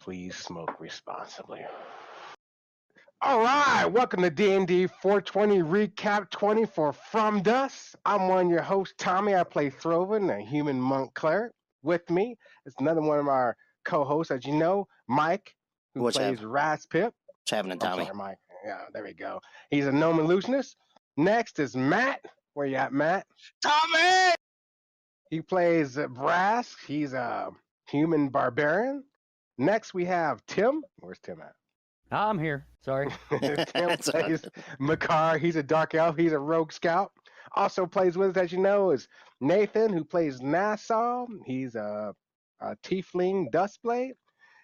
Please smoke responsibly. All right, welcome to D&D 420 Recap 20 for From Dust. I'm one of your hosts, Tommy. I play Throven, a human monk cleric. With me is another one of our co-hosts, as you know, Mike, who What's plays Raspip. What's happening, Tommy? I'm sorry, Mike. Yeah, there we go. He's a gnome illusionist. Next is Matt. Where you at, Matt? Tommy! He plays Brass. He's a human barbarian. Next we have Tim. Where's Tim at? I'm here. Sorry. Tim plays Makar. He's a dark elf. He's a rogue scout. Also plays with us, as you know, is Nathan, who plays Nassau. He's a tiefling dustblade.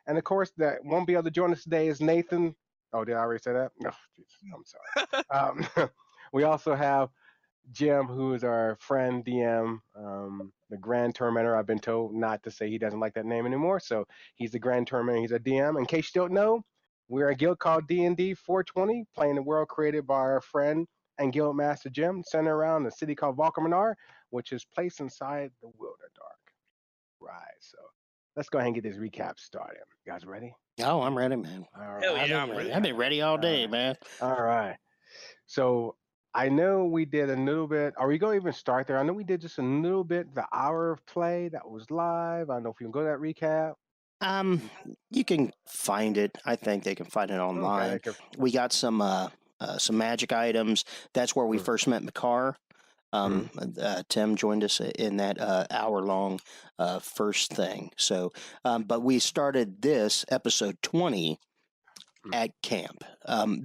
And of course, that won't be able to join us today is Nathan. Oh, did I already say that? No, I'm sorry. We also have Jim, who is our friend DM, the Grand Tormentor. I've been told not to say he doesn't like that name anymore. So he's the Grand Tormentor. He's a DM. In case you don't know, we're a guild called D&D 420, playing the world created by our friend and guild master Jim, centered around a city called Vulkaminar, which is placed inside the wilderdark. Right. So let's go ahead and get this recap started. You guys ready? Oh, I'm ready, man. All right. Hell yeah, I'm ready. I've been ready all day, man. All right. So I know we did a little bit. Are we going to even start there? I know we did just a little bit, the hour of play that was live. I don't know if you can go to that recap. You can find it. I think they can find it online. Okay. We got some magic items. That's where we first met Makar. Tim joined us in that hour-long first thing. So, but we started this episode 20 at camp.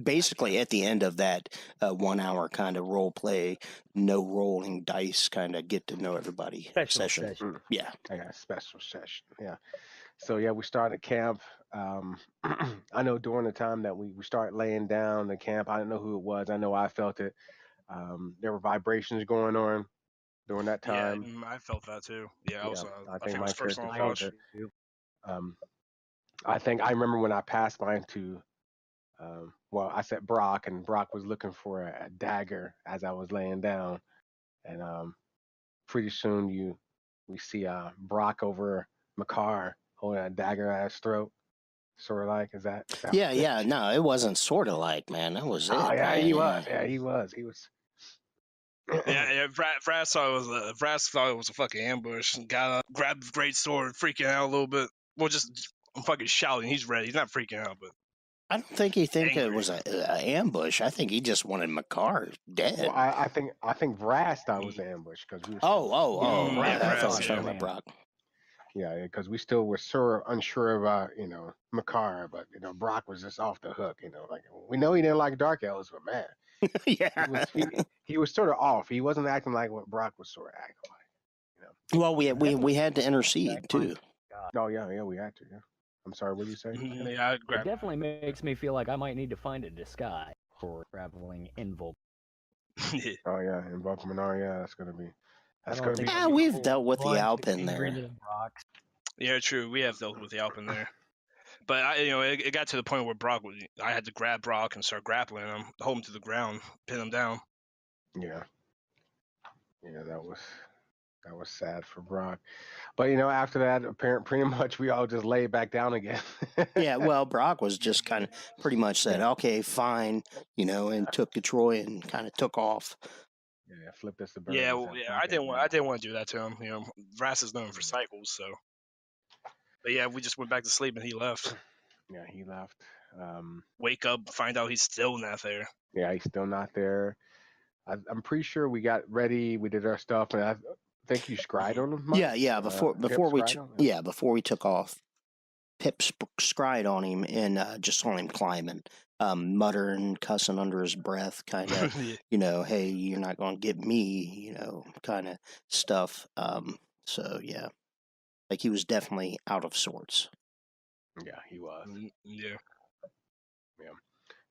Basically, at the end of that 1 hour kind of role play, no rolling dice, kind of get to know everybody session. Yeah, I got a special session. Yeah. So yeah, we started camp. I know during the time that we started laying down the camp, I don't know who it was. I know I felt it. There were vibrations going on during that time. Yeah, I felt that too. Yeah, I think it my was first character on felt watch. it. I think I remember when I passed mine to, well, I said Brock, and Brock was looking for a dagger as I was laying down, and pretty soon we see Brock over Makar holding a dagger at his throat, sort of like. Is that yeah. No, it wasn't sort of like, man. That was it. Oh yeah, man. he was. Yeah, he was. Yeah. Vras thought it was a fucking ambush. Got up, grabbed the great sword, freaking out a little bit. Well, just fucking shouting. He's ready. He's not freaking out, but I don't think he think it angry. was an ambush. I think he just wanted Makar dead. Well, I think Vras thought it was an ambush because we were. Yeah, I thought I was Vras, talking yeah. about Brock. Yeah, because we still were sort of unsure about Makar, but Brock was just off the hook. Like we know he didn't like Darkelves, but man, Yeah. he was sort of off. He wasn't acting like what Brock was sort of acting like. Well, we had to intercede too. Oh yeah, we had to. Yeah. I'm sorry. What did you say? Yeah, I It grabbed. definitely makes me feel like I might need to find a disguise for traveling in Vulk. Oh yeah, in Vulkaminar, yeah, that's gonna be. Yeah, we've dealt with the Alpin there. Yeah, true. We have dealt with the Alpin there. But it got to the point where I had to grab Brock and start grappling him, hold him to the ground, pin him down. Yeah, that was sad for Brock. But after that, pretty much we all just laid back down again. Yeah, well, Brock was just kind of pretty much said, "Okay, fine," and took the Troy and kind of took off. Yeah, flipped us the bird. Yeah, I didn't want to do that to him. Vras is known for cycles, so. But yeah, we just went back to sleep and he left. Yeah, he left. Wake up, find out he's still not there. Yeah, he's still not there. I'm pretty sure we got ready. We did our stuff, and I think you scried on him. Mike? Yeah. Before we took off, Pip scried on him and just saw him climbing, muttering, cussing under his breath, kind of, hey, you're not gonna get me, kind of stuff. So yeah, like he was definitely out of sorts. Yeah, he was. Yeah.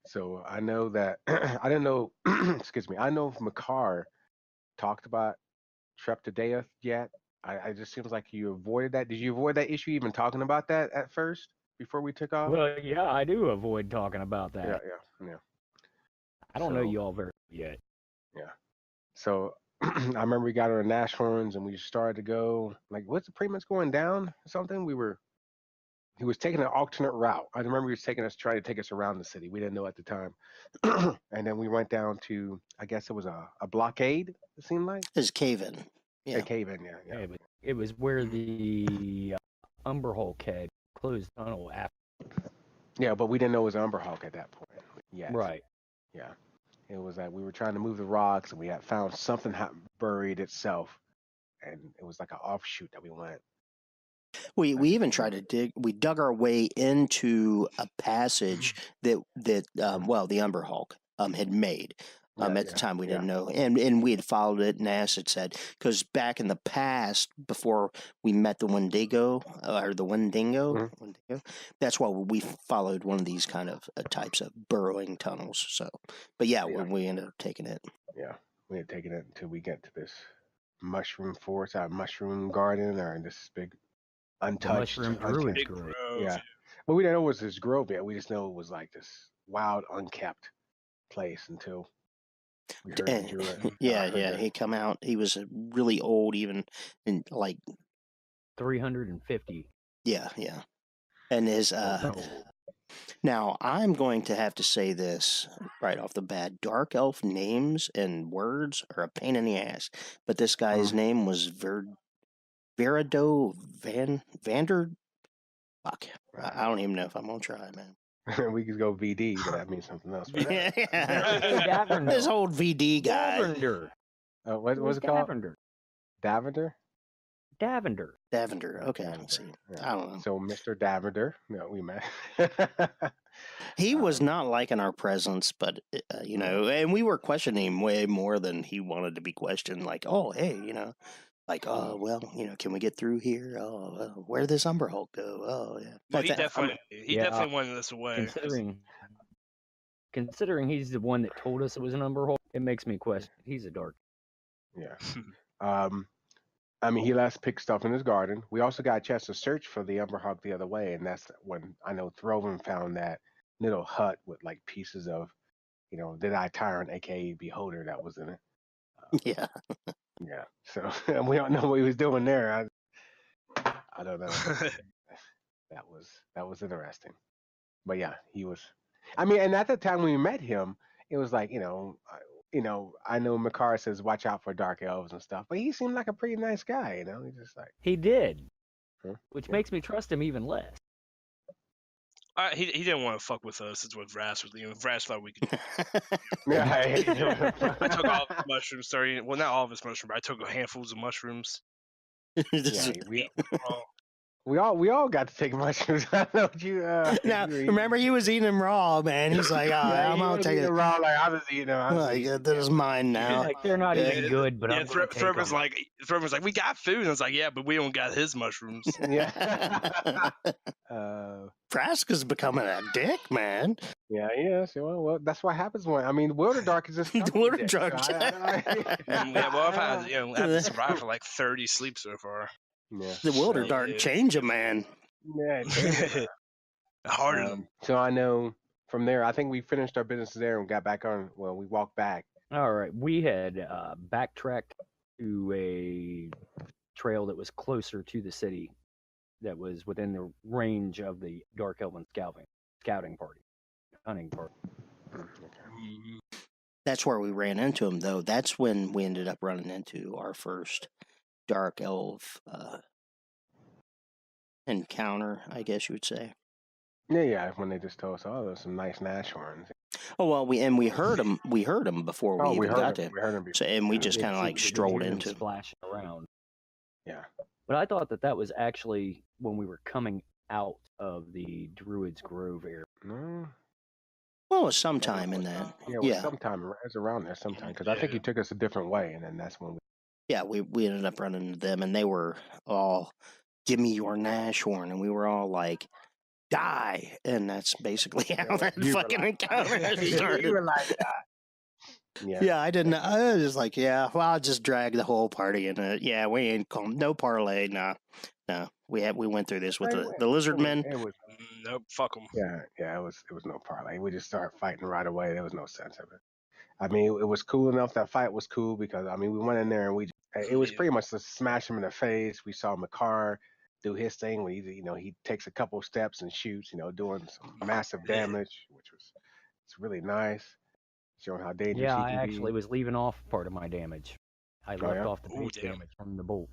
So I know that I didn't know. Excuse me. I know if Makar talked about Treptidaeus yet. I just seems like you avoided that. Did you avoid that issue even talking about that at first before we took off? Well, yeah, I do avoid talking about that. Yeah. I don't know you all very yet. Yeah. So I remember we got our Nashorns and we started to go. Like, what's pretty much going down? Or something we were. he was taking an alternate route. I remember he was trying to take us around the city. We didn't know at the time. And then we went down to, I guess it was a blockade, it seemed like. His cave in. A Yeah. cave in, yeah. Yeah, but it was where the Umber Hulk had closed tunnel after. Yeah, but we didn't know it was Umber Hulk at that point. Yeah. Right. Yeah. It was like we were trying to move the rocks and we had found something buried itself. And it was like an offshoot that we went. We even tried to dig. We dug our way into a passage that the Umber Hulk had made. At the time, we didn't know, and we had followed it. And Acid said, because back in the past, before we met the Wendigo or the Wendigo, that's why we followed one of these kind of types of burrowing tunnels. So, but we ended up taking it. Yeah, we had taken it until we get to this mushroom forest, mushroom garden, or this big untouched mushroom druid grove. Yeah, but we didn't know it was this grove yet. We just know it was like this wild, unkept place until we heard the druid. He come out. He was really old, even in like 350. Yeah. And his now I'm going to have to say this right off the bat. Dark elf names and words are a pain in the ass. But this guy's name was Verado Vander. Fuck. I don't even know if I'm gonna try, man. We could go VD, but that means something else. Yeah. This old VD guy. Davender. What's it called? Davender? Davender. Okay, I see. Yeah. I don't know. So Mr. Davender, we met. He was not liking our presence, but and we were questioning him way more than he wanted to be questioned. Like, oh, hey, like, oh, well, can we get through here? Oh, where did this Umber Hulk go? Oh, yeah. No, he definitely wanted us away. Considering he's the one that told us it was an Umber Hulk, it makes me question. He's a dark. Yeah. I mean, he last picked stuff in his garden. We also got a chance to search for the Umber Hulk the other way, and that's when I know Throven found that little hut with like pieces of, the Eye Tyrant, aka Beholder, that was in it. Yeah. Yeah. So we don't know what he was doing there. I don't know. That was interesting. But yeah, he was. I mean, and at the time when we met him, it was like, I know Makar says watch out for dark elves and stuff, but he seemed like a pretty nice guy, He's just like he did, which makes me trust him even less. He didn't want to fuck with us. That's what Vras was. Vras thought we could. Yeah. I took all the mushrooms. Sorry, well, not all of his mushrooms, but I took handfuls of mushrooms. Yeah, we all got to take mushrooms. I know you. Now, remember, he was eating them raw, man. He's like, I'm gonna take it raw. Like I was eating them. This is mine now. Like they're not even good, but I'm Throver's like, we got food. And it's like, yeah, but we don't got his mushrooms. Yeah. Praska's becoming a dick, man. Yeah. So, well, that's what happens when wilderdark is just wilderdark. I've had to survive for like 30 sleeps so far. Yeah. The wilderdark change a man. Yeah. Hard. So I know from there, I think we finished our business there and got back on. Well, we walked back. All right, we had backtracked to a trail that was closer to the city, that was within the range of the Dark Elven scouting party, hunting party. That's where we ran into him, though. That's when we ended up running into our first Dark Elf encounter, I guess you would say. Yeah. When they just told us, oh, there's some nice Nashorns. Oh well, we heard him. We heard him before we even got there. We heard him before. So, and we just kind of like strolled into splashing around. Yeah. But I thought that was actually when we were coming out of the Druid's Grove area. No. Well, it was sometime in that. Yeah. Sometime it was around there sometime, because I think he took us a different way, and then that's when we. Yeah, we ended up running into them, and they were all, "Give me your Nashorn," and we were all like, "Die!" And that's basically how that fucking encounter started. You were like, Yeah, I didn't. I was just like, well, I'll just drag the whole party in it. Yeah, we ain't calm. No parlay. No. We went through this with the lizard men. Nope, fuck them. Yeah. It was no parlay. We just started fighting right away. There was no sense of it. I mean, it was cool enough. That fight was cool because we went in there and it was pretty much to smash him in the face. We saw Makar do his thing when he takes a couple steps and shoots, doing some massive damage, which was it's really nice, showing how dangerous Yeah, he I can actually be. was leaving off part of my damage. I left yeah? off the base damn. damage from the bolt.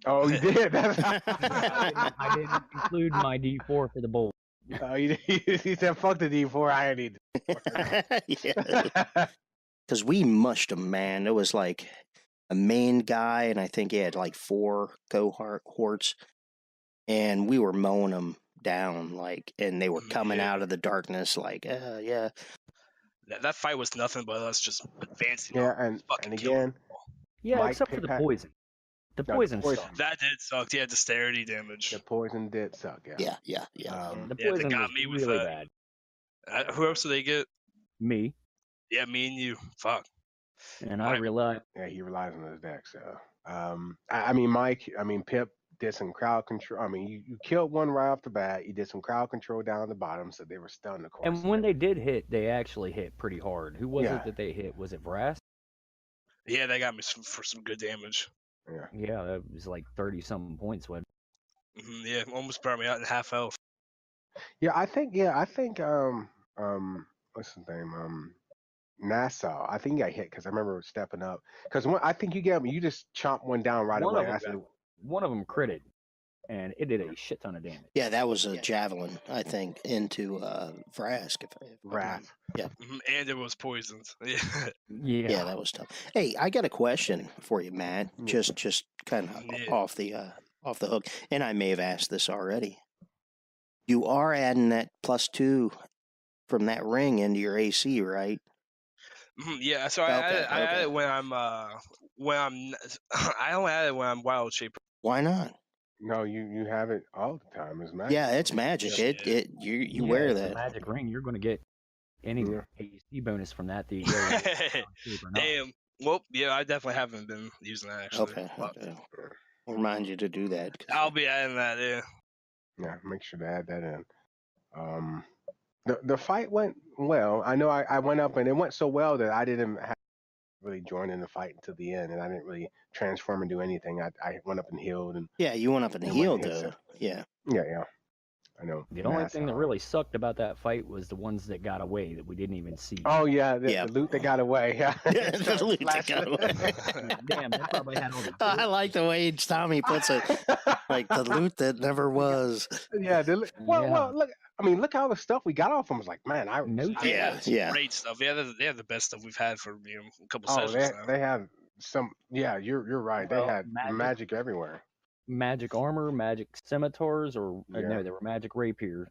Oh, you did. I didn't include my D4 for the bolt. Oh, he said, "Fuck the D4. I need." Yeah. Because we mushed him, man. It was like a main guy, and I think he had like 4 cohorts, and we were mowing them down, and they were coming out of the darkness, yeah. That fight was nothing but us just advancing. Yeah, on and again, Yeah, Mike except for the Pitt- poison. The No, the poison poison. sucked. that did suck. Yeah, dexterity damage. the poison did suck. Yeah. Yeah. The Yeah, they poison got was me with really that. bad. Who else did they get? Me. Yeah, me and you. Fuck. And I realized Yeah, he relies on his deck. So, I mean, Pip did some crowd control. I mean, you killed one right off the bat. You did some crowd control down the bottom, so they were stunned, of course. and when they did hit, they actually hit pretty hard. Who was Yeah. it that they hit? Was it Vras? Yeah, they got me for some good damage. Yeah. Yeah, that was like 30-something points. Yeah, almost burned me out in half health. Yeah, I think what's his name? Nassau. I think he got hit because I remember stepping up. Because I think you just chomped one down right One away. of I them said, One of them critted, and it did a shit ton of damage. Yeah, that was a javelin, I think, into Vrask. If I Wrath. And it was poisoned. Yeah. Yeah, that was tough. Hey, I got a question for you, Matt. Yeah. Just kind of Yeah. off the hook, and I may have asked this already. You are adding that +2 from that ring into your AC, right? Yeah, so I add it when I'm I don't add it when I'm wild shape. Why not? No, you have it all the time. It's magic. Yeah, it's magic. Yeah. You wear it's that. a magic ring. You're going to get any Yeah. AC bonus from that. The shape or not. Damn. Well, yeah, I definitely haven't been using that actually. Okay. But I'll remind you to do that. I'll be adding that. Yeah. Yeah, make sure to add that in. The fight went well. I know I went up and it went so well that I didn't have to really join in the fight until the end, and I didn't really transform and do anything. I went up and healed, and Yeah, you went up and It healed, went hit though. Yeah. yeah. I know. The only thing that Nassau. really sucked about that fight was the ones that got away that we didn't even see. Oh yeah, the Yeah. loot that got away. Yeah, The loot that got away. Damn, they probably had all the. I like the way Tommy puts it. Like the loot that never was. Yeah, well, Yeah. well, look. I mean, look how the stuff we got off them was like, man, No Yeah, yeah. Great stuff. Yeah, they have the best stuff we've had for a couple oh, sessions now. they have some. Yeah, you're right. Well, They had magic. magic everywhere. Magic armor, magic scimitars, or Yeah. no, they were magic rapiers.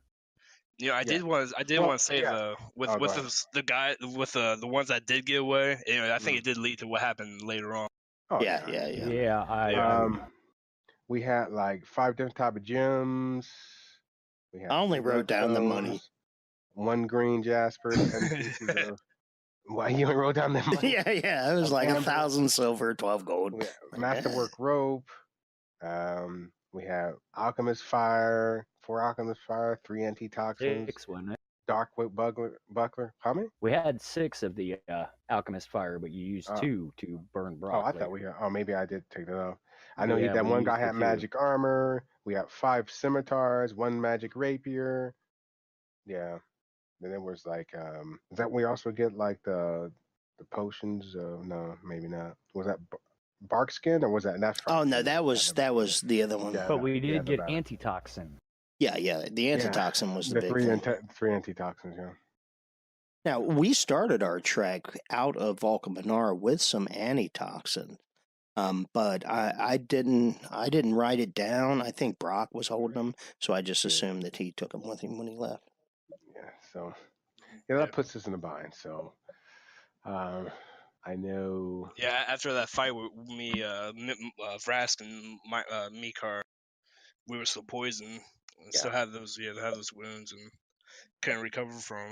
You know, I did want to say yeah. though with Oh, go the guy with the ones that did get away. You know, I think it did lead to what happened later on. Oh, Yeah. Yeah, we had like 5 different type of gems. We had I only 2 wrote down the red money. stones, 1 green jasper, 10 pieces of. Why you only wrote down the money? Yeah. It was like Amber. 1,000 silver, 12 gold. We had masterwork rope. We have alchemist fire, 4 alchemist fire, 3 antitoxins, 6, wasn't it? darkwood buckler. How many? We had 6 of the alchemist fire, but you used 2 to burn Oh, Brock. I thought we had. Oh, maybe I did take that off. I know Yeah, that we one used guy the had 2. magic armor. We had 5 scimitars, 1 magic rapier. Yeah. Then there was like, is that we also get like the potions? No, maybe not. Was that bark skin or was that's? Oh from- no, that was the other one. Yeah. But we did the get battle. antitoxin. Yeah. The antitoxin was the The big 3 thing. 3 antitoxins. Yeah. Now we started our trek out of Vulkaminar with some antitoxin, but I didn't write it down. I think Brock was holding them, so I just assumed that he took them with him when he left. Yeah. So, yeah, that puts us in a bind. So, I know. Yeah, after that fight with me, Vrask and my Mikar, we were still poisoned. And still have those wounds and couldn't recover from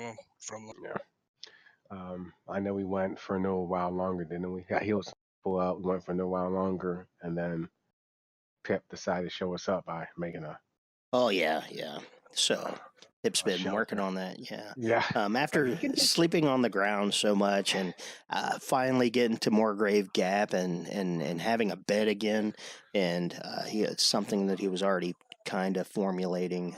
them. Yeah. I know we went for a little while longer, didn't we? Got healed pull out. We went for a little while longer, and then Pip decided to show us up by making a. Oh yeah. So Pip's been shelter. working on that. Yeah. Yeah. After sleeping on the ground so much and finally getting to more grave gap and having a bed again, and it's something that he was already kind of formulating.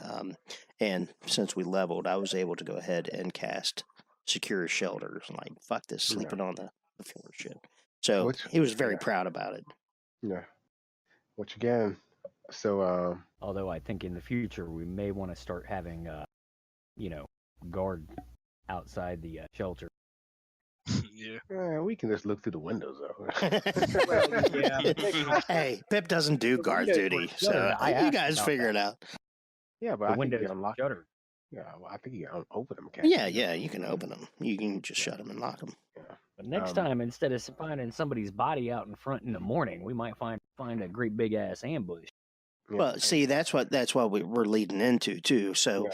And since we leveled, I was able to go ahead and cast secure shelters. Like, fuck this, sleeping on the floor shit. So he was very proud about it. Yeah. Which again, so Although I think in the future we may want to start having, guard outside the shelter. Yeah. we can just look through the windows though. Hey, Pip doesn't do guard duty, so you guys figure it out. Yeah, but The I think windows you unlock. shutter. Yeah, well, I think you can open them. Can't you? Yeah, you can open them. You can just shut them and lock them. Yeah. But next time, instead of finding somebody's body out in front in the morning, we might find a great big ass ambush. Yeah. Well, see, that's what we're leading into too. So,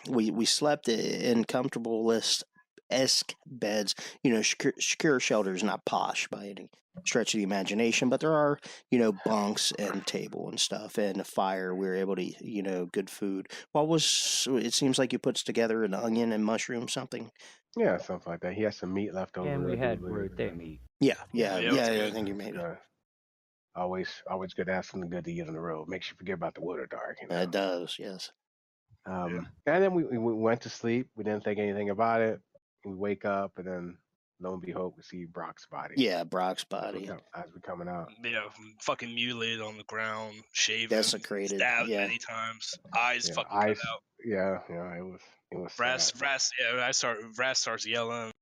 we slept in comfortable-esque beds. Secure shelters, not posh by any stretch of the imagination, but there are bunks and table and stuff, and a fire. We were able to good food. It seems like you puts together an onion and mushroom something. Yeah, something like that. He has some meat left over. And we had rote meat. Yeah. I think you made it. Always good to have something good to eat on the road. Makes you forget about the wilderdark. It does, yes. And then we went to sleep. We didn't think anything about it. We wake up, and then lo and behold, we see Brock's body. Yeah, Brock's body. As we're coming out. Yeah, fucking mutilated on the ground, shaven, desecrated, stabbed many times, eyes cut out. Yeah, it was. Vras starts yelling.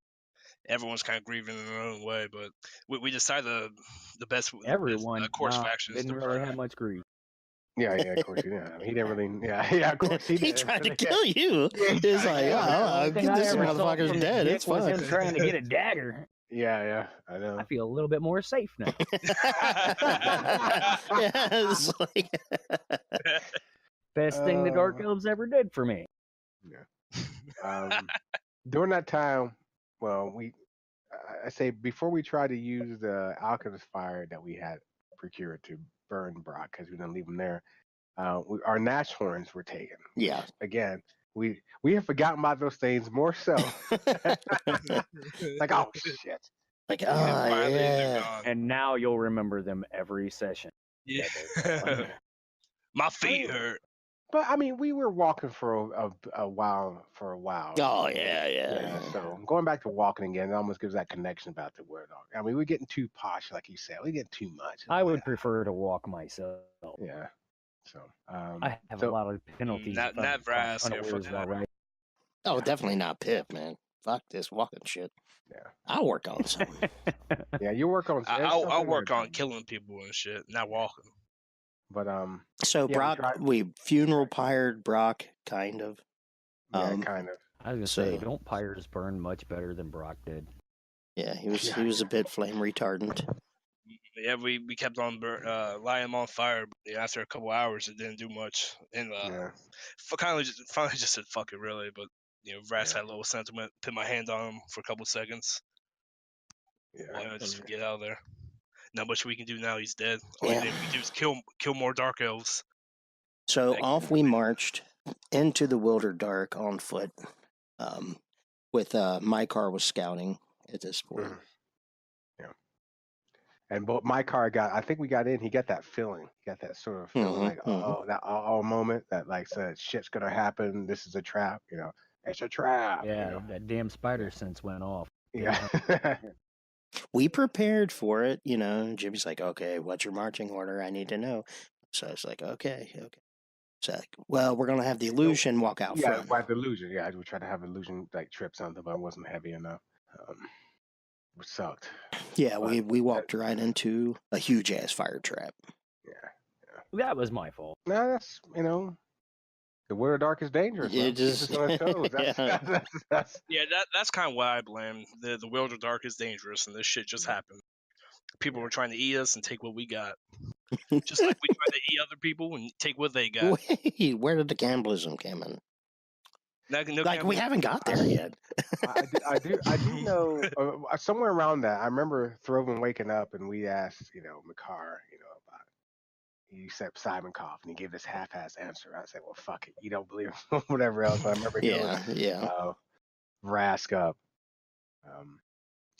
Everyone's kind of grieving in their own way, but we decided the best course of action didn't really have much grief. Yeah, of course he didn't. He didn't really. Yeah, of course he did. He tried to kill you. He's like, this motherfucker's dead. It's fine. Was him trying to get a dagger. Yeah, I know. I feel a little bit more safe now. Best thing the Darkelves ever did for me. Yeah. During that time, well, I say before we tried to use the alchemist fire that we had procured to burn Brock because we didn't leave him there, our Nash horns were taken. Yeah. Again, we have forgotten about those things more so. Like, oh shit. Like, yeah. And now you'll remember them every session. Yeah. My feet hurt. But I mean, we were walking for a while. Oh yeah. So going back to walking again, it almost gives that connection about the word. I mean, we're getting too posh, like you said. We get too much. I would prefer to walk myself. Yeah. So I have a lot of penalties. Not Vras. Right? Oh, definitely not Pip, man. Fuck this walking shit. Yeah. I'll work on something. Yeah, you work on. I'll work on killing people and shit, not walking. But So Brock, we funeral pyred Brock, kind of. Yeah, kind of. I was gonna say, don't Pyres burn much better than Brock did? Yeah, he was a bit flame retardant. Yeah, we kept on lighting him on fire. But after a couple hours, it didn't do much, and finally just said fuck it, really. But Vras had a little sentiment. Put my hand on him for a couple seconds. Yeah, just get out of there. Not much we can do now. He's dead. All we can do is kill more Darkelves. So off we marched into the wilderdark on foot. With my car was scouting at this point. Yeah. And my car I think we got in. He got that feeling. He got that sort of feeling that moment that like said shit's gonna happen. This is a trap. It's a trap. Yeah, that damn spider sense went off. Yeah. We prepared for it, Jimmy's like, okay, what's your marching order? I need to know. So I was like, okay. So like, well, we're going to have the illusion walk out front. Yeah, the illusion. Yeah, we tried to have illusion like trip something, but it wasn't heavy enough. Which sucked. Yeah, we walked right into a huge ass fire trap. Yeah. That was my fault. No, that's the wilderdark is dangerous. It just that's kind of what I blame. The wilderdark is dangerous, and this shit just happened. People were trying to eat us and take what we got, just like we tried to eat other people and take what they got. Wait, where did the cannibalism come in? We haven't got there yet. I do know somewhere around that. I remember Throven waking up and we asked, Makar, about. He said Simon cough and he gave this half-ass answer. I said, well, fuck it. You don't believe whatever else. I remember Rask up.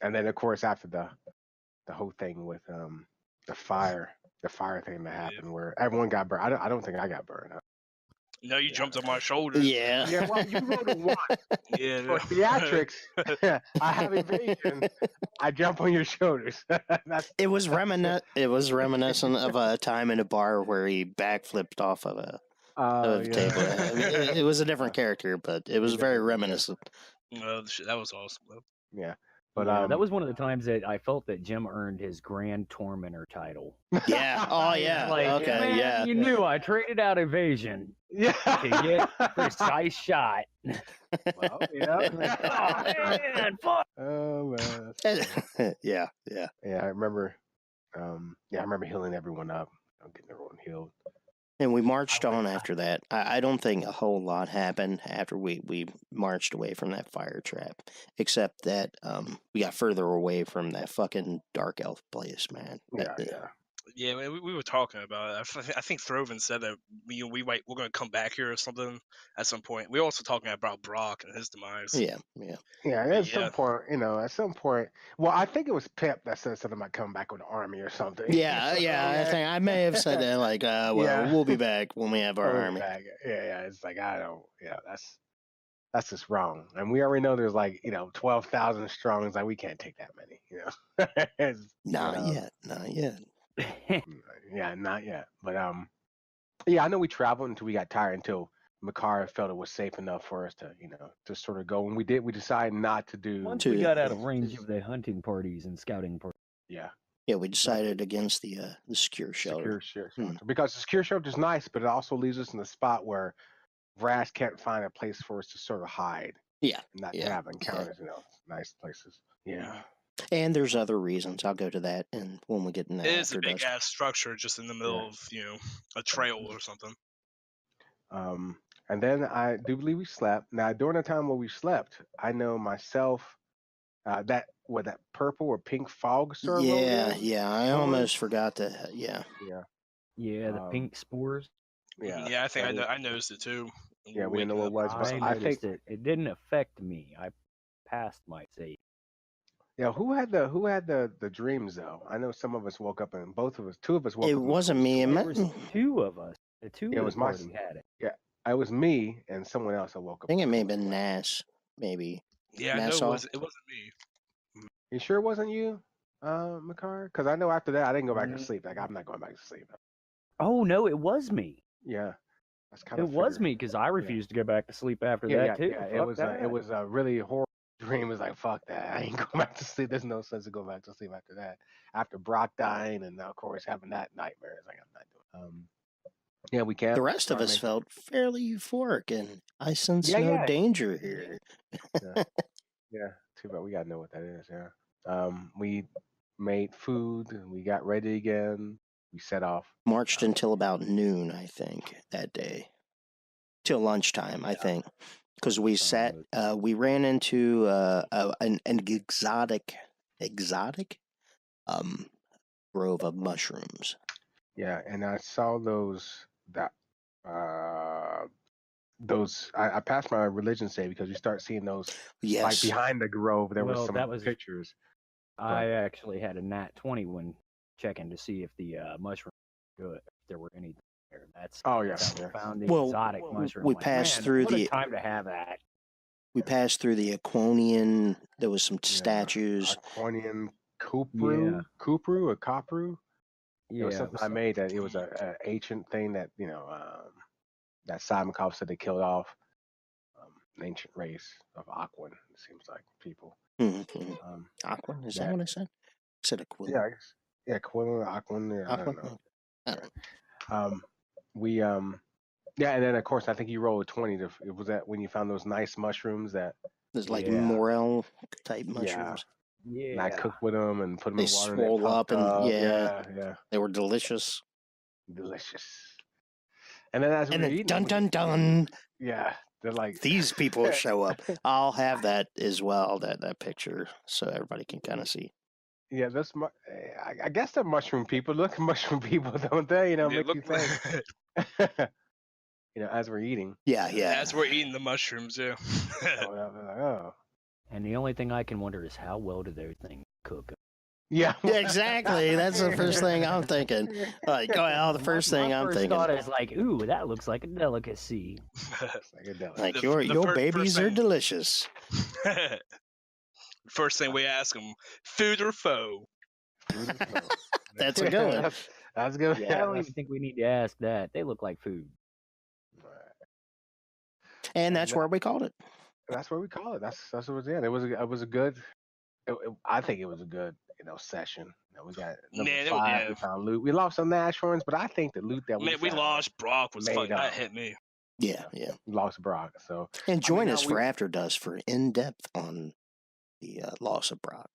And then, of course, after the whole thing with the fire, the fire thing that happened where everyone got burned. I don't think I got burned. No, you jumped on my shoulders. Yeah. Yeah, well, you rolled a 1. Yeah. For theatrics, I have evasion. I jump on your shoulders. It was reminiscent of a time in a bar where he backflipped off of a table. I mean, it was a different character, but it was very reminiscent. That was awesome, though. Yeah. But that was one of the times that I felt that Jim earned his Grand Tormentor title. Yeah. Oh yeah. Like, Okay. man, Yeah. You knew I traded out evasion Yeah. to get precise shot. Well, yeah. Oh man, fuck. Oh man. Yeah. Yeah, I remember. I remember healing everyone up, getting everyone healed. And we marched on after that. I don't think a whole lot happened after we marched away from that fire trap, except that we got further away from that fucking dark elf place, man. Yeah, we were talking about it. I think Throven said that we're going to come back here or something at some point. We were also talking about Brock and his demise. Yeah. At some point. Well, I think it was Pip that said something about coming back with an army or something. Yeah. I think I may have said that. Like, we'll be back when we have our army. Back. Yeah. It's like I don't. Yeah, that's just wrong. And we already know there's 12,000 strong. It's like we can't take that many. Not yet. Yeah, not yet. But I know we traveled until we got tired, until Makar felt it was safe enough for us to, to sort of go. And we decided not to do. Once we got out of range of the hunting parties and scouting parties. Yeah, we decided against the secure shelter. Because the secure shelter is nice, but it also leaves us in a spot where Vras can't find a place for us to sort of hide. Yeah. And not have encounters, nice places. Yeah. And there's other reasons. I'll go to that, and when we get in that. It is a big ass structure just in the middle of a trail or something. And then I do believe we slept. Now during the time where we slept, I know myself that purple or pink fog storm. Yeah. I almost forgot to. Yeah, the pink spores. Yeah, I think I noticed it too. Yeah, we didn't know what it was. I think it didn't affect me. I passed my save. Yeah, who had the dreams though? I know some of us woke up and two of us woke up. It wasn't me. It was two of us. The two of us already had it. Yeah, it was me and someone else that woke up. I think it may have been Nass, maybe. Yeah, I know it wasn't me. You sure it wasn't you, Makar? Because I know after that I didn't go back to sleep. Like I'm not going back to sleep. Oh no, it was me. Yeah, that's kind of. It was me because I refused to go back to sleep after that too. Yeah, it was a really horrible dream. It was like fuck that. I ain't going back to sleep. There's no sense to go back to sleep after that. After Brock dying and of course having that nightmare, it's like I'm not doing. Yeah, we can't. The rest of us felt fairly euphoric, and I sense no danger here. Yeah, too bad we gotta know what that is. Yeah. We made food. We got ready again. We set off. Marched until about noon, I think, that day. Till lunchtime, I think, because we we ran into an exotic grove of mushrooms. Yeah, and I saw those. I passed my religion save because you start seeing those like behind the grove. There was some pictures. I actually had a nat 20 when checking to see if the mushroom good, if there were any there. That's found the exotic mushroom. We passed through the time to have that. We passed through the Aquonian. There was some statues. Aquonian Kupru or Kapru. Yeah, it was something I made that it was an ancient thing that that Simonov said they killed off an ancient race of Aquan. It seems like people. Mm-hmm. Aquan, is that what I said? I said Aquila. Yeah, Aquila, Aquan. Yeah, Aquan? I don't know. And then of course I think you rolled a 20. Was that when you found those nice mushrooms that? There's like morel type mushrooms. Yeah. And I cooked with them and put them in water. They swole up and yeah. They were delicious. And then as we were eating, dun. Yeah, they're like these people show up. I'll have that as well. That picture, so everybody can kind of see. Yeah, I guess they're mushroom people. Look at mushroom people, don't they? Make you think. As we're eating. Yeah. As we're eating the mushrooms, yeah. Oh. And the only thing I can wonder is how well do those things cook? Yeah. Yeah, exactly. That's the first thing I'm thinking. Like, well, the first thing I'm first thinking. thought is like, ooh, that looks like a delicacy. It's like a deli. Like The your first babies are thing- delicious. First thing we ask them, food or foe? Food is food. That's a good one. That's good. Yeah, I don't even think we need to ask that. They look like food. And that's where we called it. That's what we call it. That's what it was in. It was a good. I think it was a good session. We got number Man, 5. We found loot. We lost some Nashorns, but I think the loot that we Man, we found lost Brock was made fucking up. that hit me. Yeah. We lost Brock. So And join now us for After Dusk for in depth on the loss of Brock.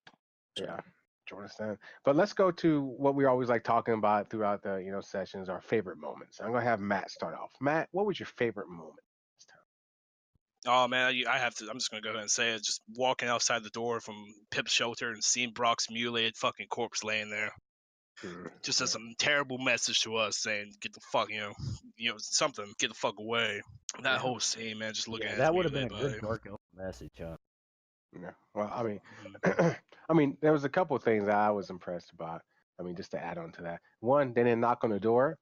So. Yeah, join us then. But let's go to what we always like talking about throughout the sessions. Our favorite moments. I'm gonna have Matt start off. Matt, what was your favorite moment this time? Oh man, I have to. I'm just gonna go ahead and say it. Just walking outside the door from Pip's shelter and seeing Brock's mutilated fucking corpse laying there. Just as some terrible message to us saying, "Get the fuck, something. Get the fuck away." That whole scene, man, just looking at that his would have been a mutilated good body. dark elf message, huh? Yeah. Well, I mean, there was a couple of things that I was impressed about. I mean, just to add on to that, one, they didn't knock on the door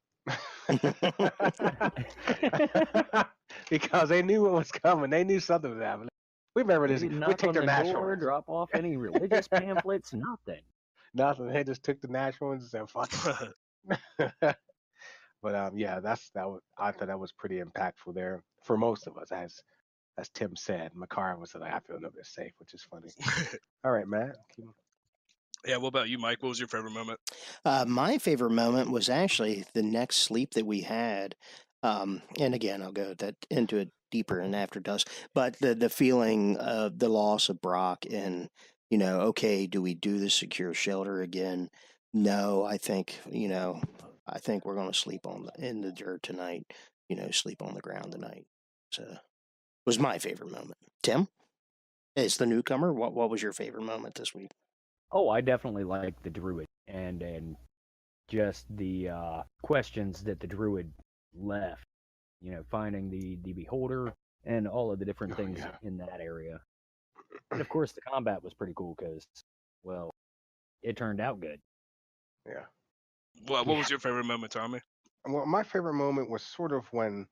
because they knew what was coming. They knew something was happening. We remember this. They didn't We knock take on their the door, Nashorns. drop off any religious pamphlets, nothing. Nothing. They just took the Nashorns and said, "Fuck it." But yeah, I thought that was pretty impactful there for most of us, as Tim said. Makar was like, "I feel a little bit safe," which is funny. All right, Matt. Yeah, what about you, Mike? What was your favorite moment? My favorite moment was actually the next sleep that we had. And again, I'll go into it deeper in After Dusk. But the feeling of the loss of Brock and, okay, do we do the secure shelter again? No, I think we're going to sleep in the dirt tonight, sleep on the ground tonight. So it was my favorite moment. Tim, as the newcomer, what was your favorite moment this week? Oh, I definitely like the druid and just the questions that the druid left. Finding the beholder and all of the different things in that area. And of course, the combat was pretty cool because, well, it turned out good. Yeah. What was your favorite moment, Tommy? Well, my favorite moment was sort of when,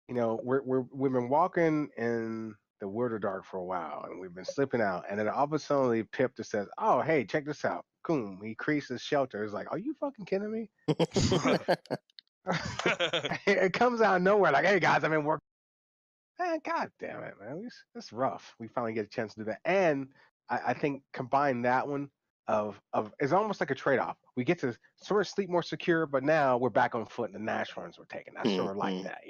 we've been walking in the wilderdark for a while, and we've been slipping out, and then all of a sudden Pip just says, "Oh, hey, check this out." Boom. He creates his shelter. It's like, are you fucking kidding me? It comes out of nowhere, like, "Hey guys, I'm in work." Man, God damn it, man. It's rough. We finally get a chance to do that. And I think combine that one of it's almost like a trade-off. We get to sort of sleep more secure, but now we're back on foot and the Nashorns were taken. I sort of like that,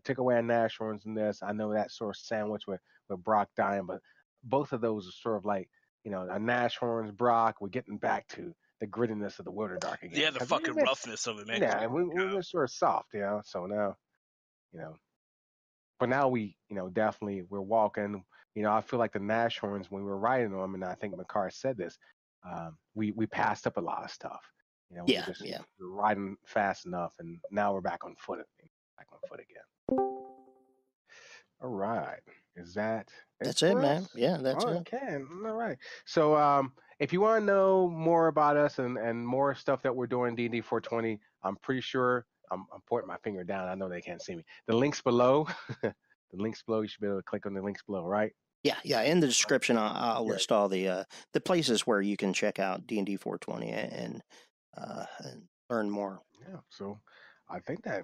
Took away a Nashorns in this. I know that sort of sandwich with Brock dying, but both of those are sort of like, a Nashorns, Brock, we're getting back to the grittiness of the Wilderdark again. Yeah, the fucking roughness of it, man. Yeah, and we were sort of soft, so now, but now we, definitely we're walking. I feel like the Nashorns when we were riding on them, and I think Makar said this, we passed up a lot of stuff. We were riding fast enough, and now we're back on foot again. All right, that's it, man? Us? Yeah, that's it. Okay, all right. So if you want to know more about us and more stuff that we're doing D&D 420, I'm pretty sure. I'm pointing my finger down. I know they can't see me. The links below, you should be able to click on the links below, right? Yeah. In the description, I'll list all the places where you can check out D&D 420 and learn more. Yeah. So I think that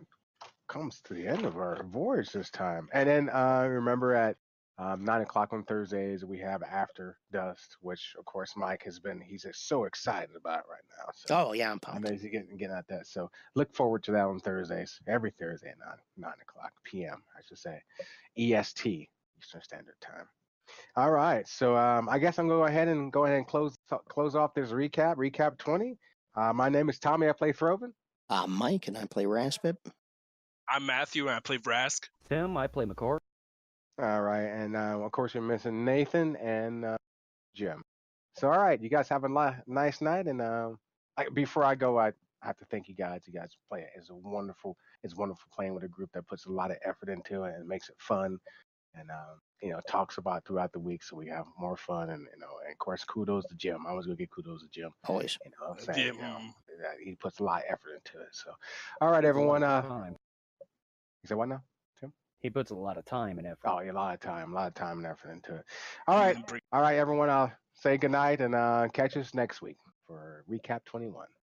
comes to the end of our voyage this time. And then remember at 9:00 on Thursdays we have After Dusk, which of course Mike he's just so excited about right now. So I'm pumped. I know he's getting at that. So look forward to that on Thursdays, every Thursday at 9:00 p.m. I should say, EST, Eastern Standard Time. All right, so I guess I'm going to go ahead and close off this recap 20. My name is Tommy. I play Throven. I'm Mike, and I play Raspip. I'm Matthew, and I play Vrask. Tim, I play Makar. All right, and of course you're missing Nathan and Jim. So all right, you guys have a nice night, and before I go, I have to thank you guys. You guys play it. It's wonderful playing with a group that puts a lot of effort into it and makes it fun. and talks about throughout the week, so we have more fun. And and of course, kudos to Jim. I was gonna give kudos to Jim. Always. Saying that he puts a lot of effort into it. So, all right, everyone. Time. You said what now, Tim? He puts a lot of time and effort. Oh, yeah, a lot of time and effort into it. All right, everyone. I'll say goodnight and catch us next week for Recap 21.